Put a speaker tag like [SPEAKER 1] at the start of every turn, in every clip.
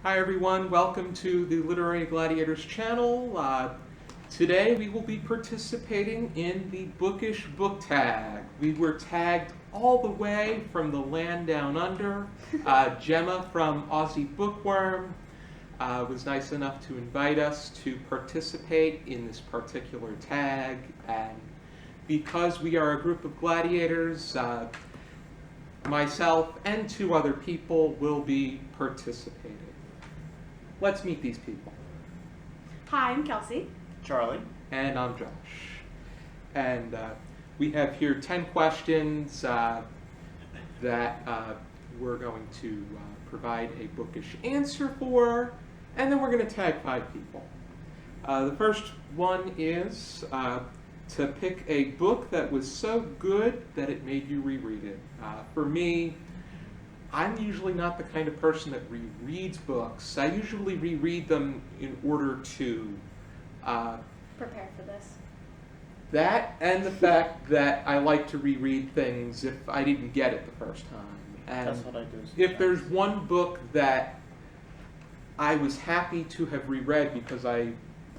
[SPEAKER 1] Hi everyone, welcome to the Literary Gladiators channel. Today we will be participating in the Bookish book tag. We were tagged all the way from the land down under. Jemma from Aussie Bookworm was nice enough to invite us to participate in this particular tag. And because we are a group of gladiators, myself and two other people will be participating. Let's meet these people.
[SPEAKER 2] Hi, I'm Kelsey.
[SPEAKER 3] Charlie.
[SPEAKER 1] And I'm Josh. And we have here 10 questions that we're going to provide a bookish answer for, and then we're going to tag 5 people. The first one is to pick a book that was so good that it made you reread it. For me, I'm usually not the kind of person that rereads books. I usually reread them in order to
[SPEAKER 2] Prepare for this.
[SPEAKER 1] that and the fact that I like to reread things if I didn't get it the first time. And
[SPEAKER 3] That's what I do.
[SPEAKER 1] if there's one book that I was happy to have reread because I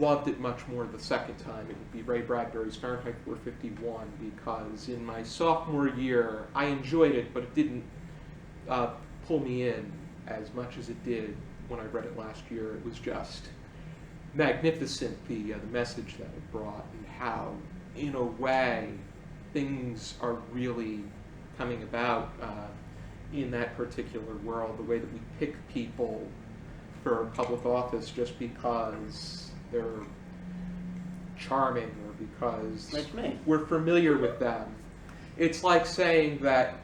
[SPEAKER 1] loved it much more the second time, it would be Ray Bradbury's Fahrenheit 451, because in my sophomore year I enjoyed it, but it didn't pull me in as much as it did when I read it last year. It was just magnificent, the message that it brought, and how, in a way, things are really coming about in that particular world. The way that we pick people for public office just because they're charming or because
[SPEAKER 3] Like me.
[SPEAKER 1] we're familiar with them. It's like saying that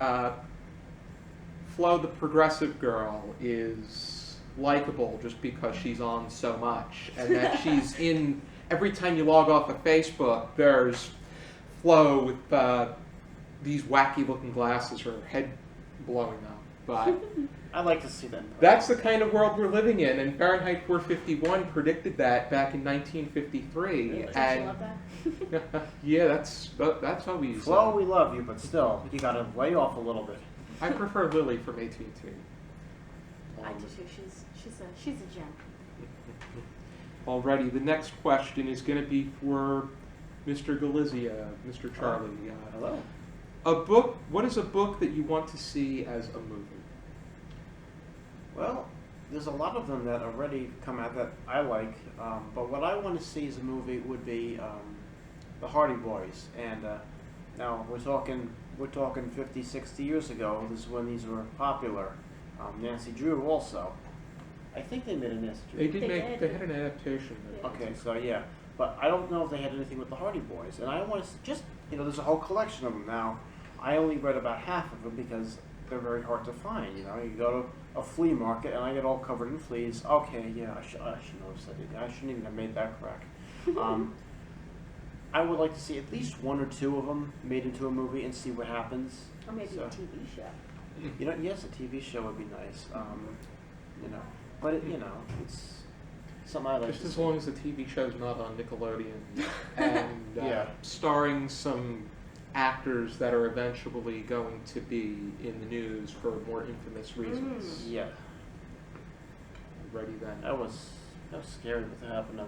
[SPEAKER 1] Flo the Progressive Girl is likable just because she's on so much, and that she's in, every time you log off of Facebook, there's Flo with these wacky looking glasses, her head blowing up. But
[SPEAKER 3] I like to see that.
[SPEAKER 1] that's the kind of world we're living in, and Fahrenheit 451 predicted that back in 1953.
[SPEAKER 3] Really?
[SPEAKER 2] Don't you
[SPEAKER 1] And
[SPEAKER 2] love that?
[SPEAKER 1] yeah, that's how we use
[SPEAKER 3] Flo,
[SPEAKER 1] it.
[SPEAKER 3] we love you, but still, you got to lay off a little bit.
[SPEAKER 1] I prefer Lily from AT&T.
[SPEAKER 2] I do too. She's a gem.
[SPEAKER 1] Alrighty, the next question is going to be for Mr. Galizia, Mr. Charlie.
[SPEAKER 3] Hello.
[SPEAKER 1] What is a book that you want to see as a movie?
[SPEAKER 3] Well, there's a lot of them that already come out that I like, but what I want to see as a movie would be The Hardy Boys. And now we're talking 50, 60 years ago. This is when these were popular. Nancy Drew also. I think they made a Nancy Drew.
[SPEAKER 1] They had an adaptation.
[SPEAKER 2] Yeah.
[SPEAKER 3] Okay, so yeah, but I don't know if they had anything with the Hardy Boys, and I want to just, there's a whole collection of them now. I only read about half of them because they're very hard to find. You go to a flea market and I get all covered in fleas. Okay, yeah, I should notice that. I shouldn't even have made that crack. I would like to see at least 1 or 2 of them made into a movie and see what happens.
[SPEAKER 2] Or maybe
[SPEAKER 3] So-
[SPEAKER 2] a TV show.
[SPEAKER 3] Yes, a TV show would be nice. But it's something I like.
[SPEAKER 1] Just
[SPEAKER 3] to
[SPEAKER 1] as
[SPEAKER 3] see.
[SPEAKER 1] long as the TV show's not on Nickelodeon and
[SPEAKER 3] Yeah.
[SPEAKER 1] starring some actors that are eventually going to be in the news for more infamous reasons.
[SPEAKER 3] Yeah,
[SPEAKER 1] Ready then.
[SPEAKER 3] that was scary what happened.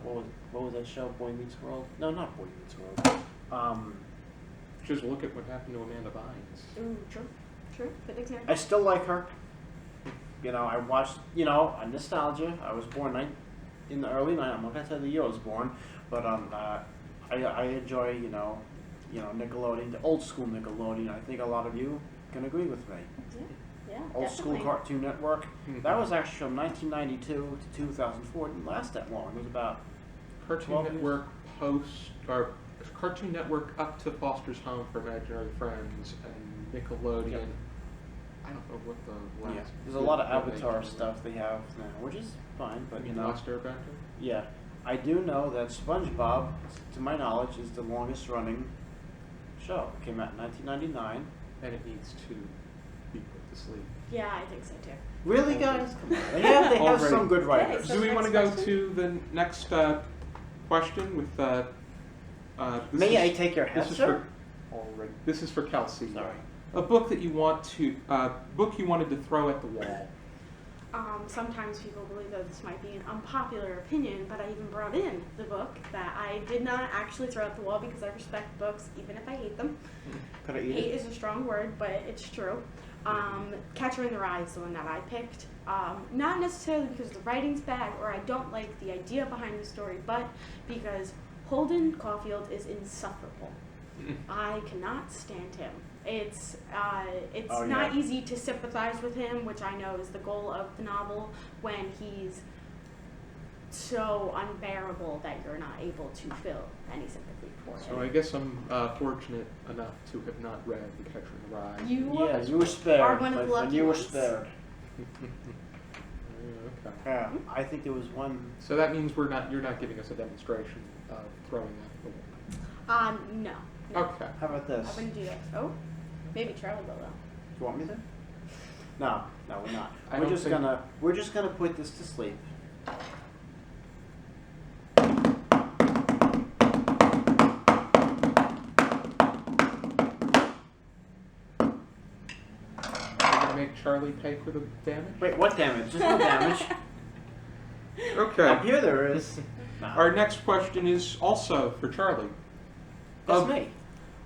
[SPEAKER 3] What was that show? Boy Meets World? No, not Boy Meets World.
[SPEAKER 1] Just look at what happened to Amanda Bynes.
[SPEAKER 2] Ooh, true. Good example.
[SPEAKER 3] I still like her. I watched. A nostalgia. I was born in the early 90s. I'm not gonna tell the year I was born, but I enjoy Nickelodeon, the old school Nickelodeon. I think a lot of you can agree with me.
[SPEAKER 2] Yeah,
[SPEAKER 3] Old school
[SPEAKER 2] definitely.
[SPEAKER 3] Cartoon Network.
[SPEAKER 1] Mhm.
[SPEAKER 3] That was actually from 1992 to 2004. It didn't last that long. It was about
[SPEAKER 1] Cartoon
[SPEAKER 3] 12 years.
[SPEAKER 1] Network Cartoon Network up to Foster's Home for Imaginary Friends and Nickelodeon.
[SPEAKER 3] Yep.
[SPEAKER 1] I don't know what the last.
[SPEAKER 3] yeah. There's a lot of
[SPEAKER 1] what they
[SPEAKER 3] Avatar
[SPEAKER 1] did.
[SPEAKER 3] stuff they have now, which is fine. But
[SPEAKER 1] Last Airbender.
[SPEAKER 3] yeah, I do know that SpongeBob, to my knowledge, is the longest running show. It came out in 1999.
[SPEAKER 1] And it needs to be put to sleep.
[SPEAKER 2] Yeah, I think so too.
[SPEAKER 3] Really, guys? Come on. They have
[SPEAKER 1] Already.
[SPEAKER 3] some good
[SPEAKER 2] Okay,
[SPEAKER 3] writers.
[SPEAKER 2] so
[SPEAKER 1] Do we
[SPEAKER 2] next
[SPEAKER 1] want to go
[SPEAKER 2] question?
[SPEAKER 1] to the next question with this
[SPEAKER 3] May
[SPEAKER 1] is-
[SPEAKER 3] I take your hat,
[SPEAKER 1] This is
[SPEAKER 3] sir?
[SPEAKER 1] for already. This is for Kelsey.
[SPEAKER 3] Sorry.
[SPEAKER 1] A book that you wanted to throw at the wall.
[SPEAKER 2] Sometimes people believe that this might be an unpopular opinion, but I even brought in the book that I did not actually throw at the wall because I respect books, even if I hate them.
[SPEAKER 3] Could I eat
[SPEAKER 2] Hate
[SPEAKER 3] it?
[SPEAKER 2] is a strong word, but it's true. Catcher in the Rye is the one that I picked. Not necessarily because the writing's bad or I don't like the idea behind the story, but because Holden Caulfield is insufferable. I cannot stand him. It's
[SPEAKER 3] Oh,
[SPEAKER 2] not
[SPEAKER 3] yeah.
[SPEAKER 2] easy to sympathize with him, which I know is the goal of the novel, when he's so unbearable that you're not able to feel any sympathy for him.
[SPEAKER 1] So I guess I'm fortunate enough to have not read The Catcher in the Rye.
[SPEAKER 3] Yeah, you were spared.
[SPEAKER 2] are one of
[SPEAKER 3] my
[SPEAKER 2] the
[SPEAKER 3] friend,
[SPEAKER 2] lucky
[SPEAKER 3] you were
[SPEAKER 2] ones.
[SPEAKER 3] spared.
[SPEAKER 1] Okay.
[SPEAKER 3] Yeah, I think there was one.
[SPEAKER 1] So that means you're not giving us a demonstration of throwing that at the wall.
[SPEAKER 2] No.
[SPEAKER 1] Okay.
[SPEAKER 3] How about this?
[SPEAKER 2] I wouldn't do that. Oh, maybe Charlie will though.
[SPEAKER 3] You want me to? No, we're not.
[SPEAKER 1] I
[SPEAKER 3] We're
[SPEAKER 1] don't
[SPEAKER 3] just
[SPEAKER 1] think-
[SPEAKER 3] gonna put this to sleep.
[SPEAKER 1] Are you going to make Charlie pay for the damage?
[SPEAKER 3] Wait, what damage? There's no damage. Up
[SPEAKER 1] Okay.
[SPEAKER 3] here there is. No.
[SPEAKER 1] Our next question is also for Charlie.
[SPEAKER 3] That's
[SPEAKER 1] Um,
[SPEAKER 3] me.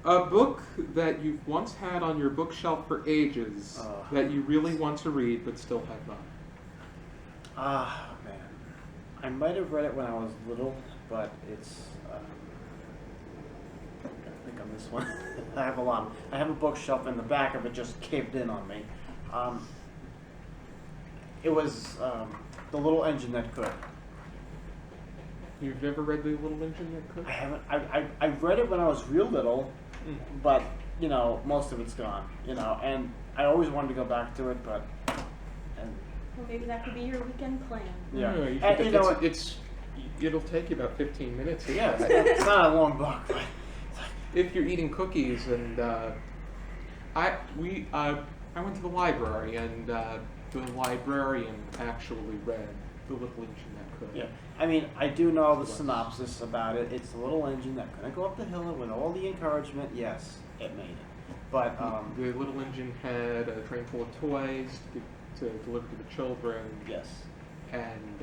[SPEAKER 1] A book that you've once had on your bookshelf for ages that you really want to read but still have not.
[SPEAKER 3] Ah, man. I might have read it when I was little, but it's. I think on this one. I have a lot. I have a bookshelf, and the back of it just caved in on me. It was The Little Engine That Could.
[SPEAKER 1] You've never read The Little Engine That Could?
[SPEAKER 3] I haven't. I read it when I was real little, but most of it's gone. And I always wanted to go back to it, but.
[SPEAKER 2] Well, maybe that could be your weekend plan.
[SPEAKER 3] Yeah.
[SPEAKER 1] No, you
[SPEAKER 3] And
[SPEAKER 1] should,
[SPEAKER 3] you know what?
[SPEAKER 1] it'll take you about 15 minutes.
[SPEAKER 3] Yeah, it's not a long book, but.
[SPEAKER 1] If you're eating cookies and I went to the library and the librarian actually read The Little Engine That Could.
[SPEAKER 3] Yeah, I mean, I do know the synopsis about it. It's the little engine that couldn't go up the hill with all the encouragement. Yes, it made it. But
[SPEAKER 1] The little engine had a train full of toys to deliver to the children,
[SPEAKER 3] yes,
[SPEAKER 1] and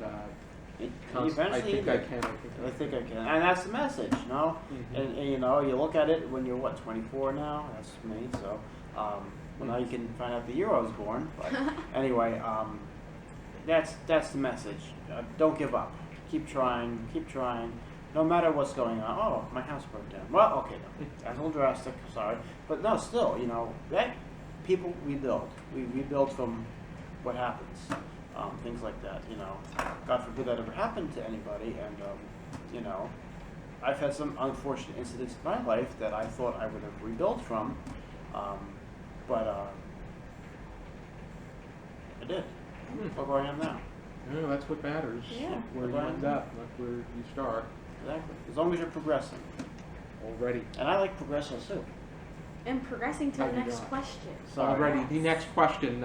[SPEAKER 3] it
[SPEAKER 1] I
[SPEAKER 3] eventually.
[SPEAKER 1] think I can.
[SPEAKER 3] I think I can, and that's the message, no?
[SPEAKER 1] Mhm.
[SPEAKER 3] And you look at it when you're 24 now. That's me. So, well, now you can find out the year I was born. But anyway, that's the message. Don't give up. Keep trying. Keep trying. No matter what's going on. Oh, my house broke down. Well, okay, no. That's a little drastic. Sorry, but no, still, that people rebuild. We rebuild from what happens. Things like that. God forbid that ever happened to anybody. And I've had some unfortunate incidents in my life that I thought I would have rebuilt from, but I did. Look where I am now.
[SPEAKER 1] No, that's what matters.
[SPEAKER 2] Yeah.
[SPEAKER 1] Where you end up, not where you start.
[SPEAKER 3] Exactly. As long as you're progressing.
[SPEAKER 1] Already.
[SPEAKER 3] And I like progressing too.
[SPEAKER 2] And progressing to
[SPEAKER 1] I
[SPEAKER 2] the
[SPEAKER 1] do
[SPEAKER 2] next
[SPEAKER 1] not.
[SPEAKER 2] question.
[SPEAKER 3] Sorry.
[SPEAKER 1] Already. The next question.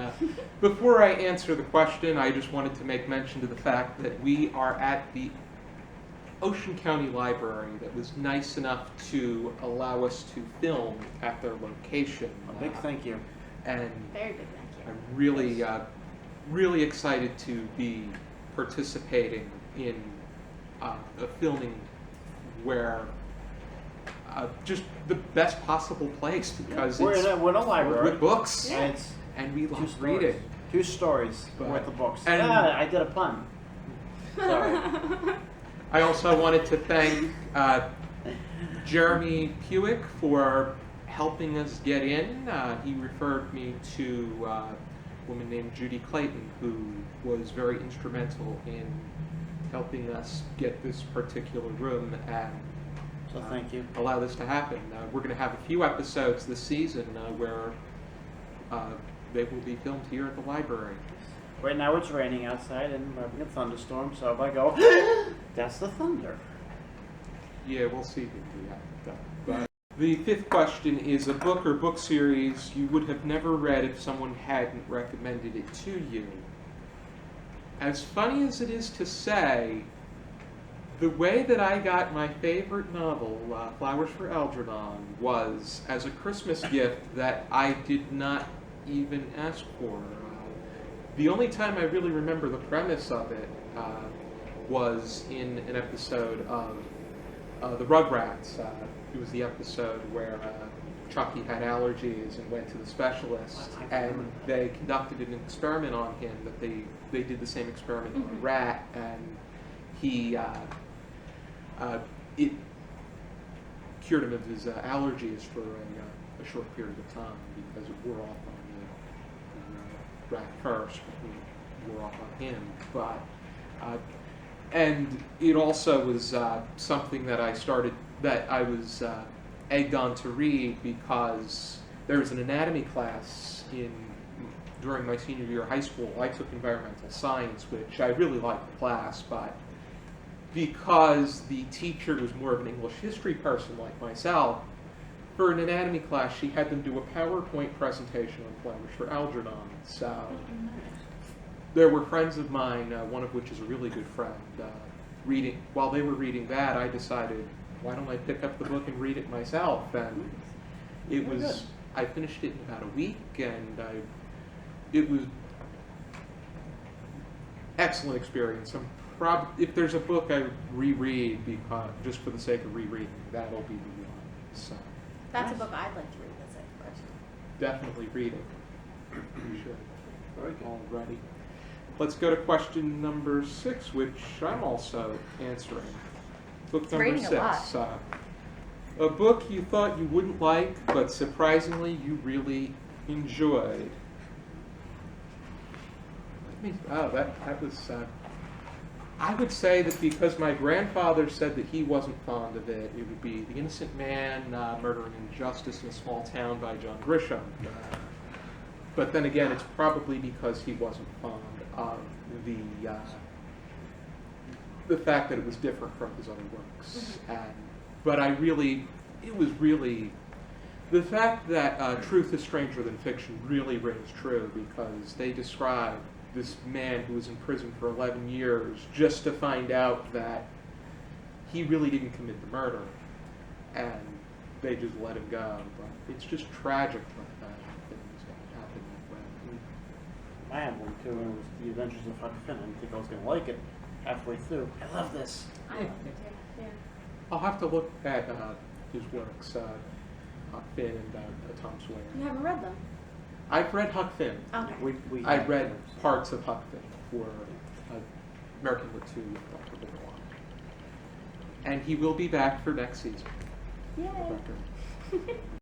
[SPEAKER 1] Before I answer the question, I just wanted to make mention to the fact that we are at the Ocean County Library that was nice enough to allow us to film at their location.
[SPEAKER 3] A big thank you.
[SPEAKER 1] And
[SPEAKER 2] Very big thank you.
[SPEAKER 1] I'm really, really excited to be participating in a filming where just the best possible place because
[SPEAKER 3] We're
[SPEAKER 1] it's
[SPEAKER 3] in a library.
[SPEAKER 1] with books
[SPEAKER 2] Yeah.
[SPEAKER 1] and we
[SPEAKER 3] Two
[SPEAKER 1] love
[SPEAKER 3] stories.
[SPEAKER 1] reading.
[SPEAKER 3] 2 stories
[SPEAKER 1] But-
[SPEAKER 3] worth of books.
[SPEAKER 1] and-
[SPEAKER 3] I did a pun. Sorry.
[SPEAKER 1] I also wanted to thank Jeremy Pewick for helping us get in. He referred me to a woman named Judy Clayton, who was very instrumental in helping us get this particular room and
[SPEAKER 3] So thank you.
[SPEAKER 1] allow this to happen. We're going to have a few episodes this season where they will be filmed here at the library.
[SPEAKER 3] Right now it's raining outside and we're having a thunderstorm, so if I go, that's the thunder.
[SPEAKER 1] Yeah, we'll see if we have that. But the fifth question is a book or book series you would have never read if someone hadn't recommended it to you. As funny as it is to say, the way that I got my favorite novel, Flowers for Algernon, was as a Christmas gift that I did not even ask for. The only time I really remember the premise of it was in an episode of the Rugrats. It was the episode where Chucky had allergies and went to the specialist, and they conducted an experiment on him. That they did the same experiment on a rat, and he it cured him of his allergies for a short period of time because it wore off on the rat first, but it wore off on him. But and it also was something that I was egged on to read because there was an anatomy class during my senior year of high school. I took environmental science, which I really liked the class, but because the teacher was more of an English history person like myself, for an anatomy class she had them do a PowerPoint presentation on Flemish for Algernon. So there were friends of mine, one of which is a really good friend, while they were reading that, I decided, why don't I pick up the book and read it myself? And I finished it in about a week, and it was excellent experience. If there's a book I reread just for the sake of rereading, that'll be the one. So
[SPEAKER 2] That's a book I'd like to revisit personally.
[SPEAKER 1] definitely read it. You should.
[SPEAKER 3] Very good.
[SPEAKER 1] Alrighty. Let's go to question number 6, which I'm also answering. Book number
[SPEAKER 4] raining
[SPEAKER 1] 6.
[SPEAKER 4] a lot.
[SPEAKER 1] A book you thought you wouldn't like, but surprisingly you really enjoyed. That was. I would say that because my grandfather said that he wasn't fond of it, it would be The Innocent Man, Murder and Injustice in a Small Town by John Grisham. But then again, it's probably because he wasn't fond of the fact that it was different from his other works. But it was really, the fact that truth is stranger than fiction really rings true, because they describe this man who was in prison for 11 years just to find out that he really didn't commit the murder, and they just let him go. But it's just tragic when things happen that way.
[SPEAKER 3] I had one too, and it was The Adventures of Huck Finn. I didn't think I was going to like it halfway through. I love this.
[SPEAKER 2] I loved it too. Yeah.
[SPEAKER 1] I'll have to look at his works, Huck Finn and Tom Sawyer.
[SPEAKER 2] You haven't read them?
[SPEAKER 1] I've read Huck Finn.
[SPEAKER 2] Okay.
[SPEAKER 1] I read parts of Huck Finn for American Lit 2 with Dr. Bourgeois. And he will be back for next season.
[SPEAKER 2] Yay.